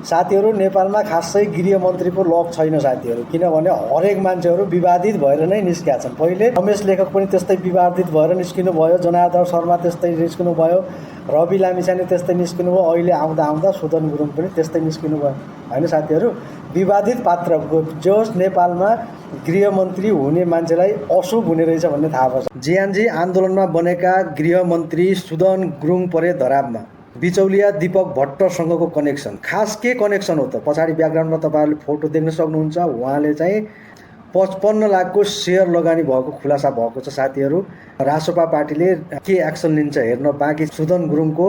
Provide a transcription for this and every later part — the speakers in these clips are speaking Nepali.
साथीहरू नेपालमा खासै गृहमन्त्रीको लक छैन साथीहरू, किनभने हरेक मान्छेहरू विवादित भएर नै निस्केका छन्। पहिले रमेश लेखक पनि त्यस्तै विवादित भएर निस्किनु भयो, जनार्दन शर्मा त्यस्तै निस्किनु भयो, रवि लामिछाने त्यस्तै निस्किनु भयो, अहिले आउँदा आउँदा सुदन गुरुङ पनि त्यस्तै निस्किनु भयो होइन साथीहरू। विवादित पात्रको जोस नेपालमा गृहमन्त्री हुने मान्छेलाई अशुभ हुने रहेछ भन्ने थाहा पर्छ। जियानजी आन्दोलनमा बनेका गृहमन्त्री सुदन गुरुङ परे धरापमा। बिचौलिया दीपक भट्टसँगको कनेक्सन, खास के कनेक्सन हो त? पछाडि ब्याकग्राउन्डमा तपाईँहरूले फोटो देख्न सक्नुहुन्छ। उहाँले चाहिँ 55 लाखको सेयर लगानी भएको खुलासा भएको छ साथीहरू। रासोपा पार्टीले के एक्सन लिन्छ हेर्न बाँकी। सुदन गुरुङको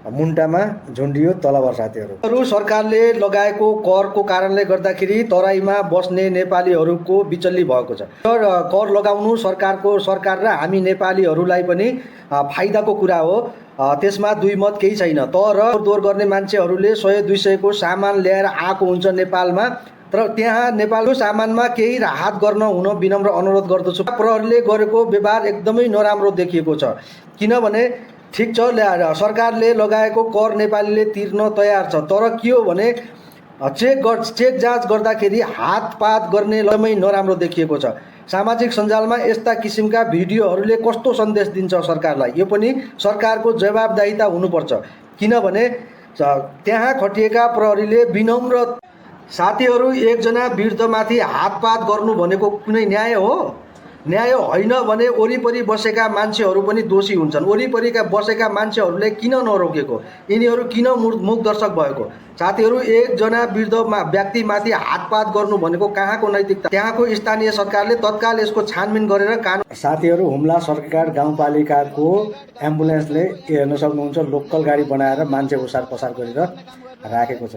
मुन्टामा झुन्डियो तलवार साथीहरू। सरकारले लगाएको करको कारणले गर्दाखेरि तराईमा बस्ने नेपालीहरूको बिचल्ली भएको छ। कर लगाउनु सरकार र हामी नेपालीहरूलाई पनि फाइदाको कुरा हो, त्यसमा दुई मत केही छैन। तर दोहोर गर्ने मान्छेहरूले 100-200 को सामान ल्याएर आएको हुन्छ नेपालमा, तर त्यहाँ नेपालको सामानमा केही राहत गर्न हुन विनम्र अनुरोध गर्दछु। प्रहरीले गरेको व्यवहार एकदमै नराम्रो देखिएको छ, किनभने ठिक छ सरकारले लगाएको कर नेपालीले तिर्न तयार छ, तर के हो भने चेक जाँच गर्दाखेरि हातपात गर्ने एकदमै नराम्रो देखिएको छ। सामाजिक सञ्जालमा यस्ता किसिमका भिडियोहरूले कस्तो सन्देश दिन्छ सरकारलाई? यो पनि सरकारको जवाबदाहिता हुनुपर्छ, किनभने त्यहाँ खटिएका प्रहरीले विनम्र साथीहरू एकजना वृद्धमाथि हातपात गर्नु भनेको कुनै न्याय हो? न्याय होइन भने वरिपरि बसेका मान्छेहरू पनि दोषी हुन्छन्। वरिपरिका बसेका मान्छेहरूले किन नरोकेको? यिनीहरू किन मूकदर्शक भएको? साथीहरू एकजना वृद्ध व्यक्तिमाथि हातपात गर्नु भनेको कहाँको नैतिकता? त्यहाँको स्थानीय सरकारले तत्काल यसको छानबिन गरेर कानुन। साथीहरू हुम्ला सरकार गाउँपालिकाको एम्बुलेन्सले हेर्न सक्नुहुन्छ लोकल गाडी बनाएर मान्छे ओसार पसार गरेर राखेको छ।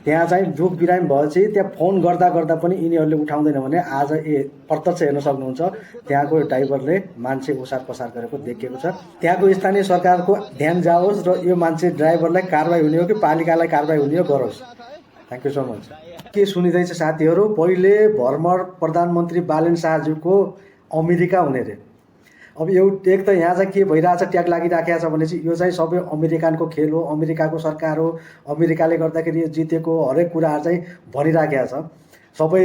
त्यहाँ चाहिँ दुख बिरामी भएपछि त्यहाँ फोन गर्दा गर्दा पनि यिनीहरूले उठाउँदैन भने आज प्रत्यक्ष हेर्न सक्नुहुन्छ त्यहाँको ड्राइभरले मान्छे ओसार पसार गरेको देखिएको छ। त्यहाँको स्थानीय सरकारको ध्यान जाओस् र यो मान्छे ड्राइभरलाई कारबाही हुने हो कि पालिकालाई कारबाही हुने हो गरोस्। Thank you so much. के सुनिँदैछ साथीहरू? पहिले भर्मर प्रधानमन्त्री बालेन शाहज्यूको अमेरिका हुने रे। अब एक त यहाँ चाहिँ के भइरहेछ, ट्याग लागिराखेको छ भने चाहिँ यो चाहिँ सबै अमेरिकनको खेल हो, अमेरिकाको सरकार हो, अमेरिकाले गर्दाखेरि यो जितेको हरेक कुराहरू चाहिँ भनिराखेको छ। सबै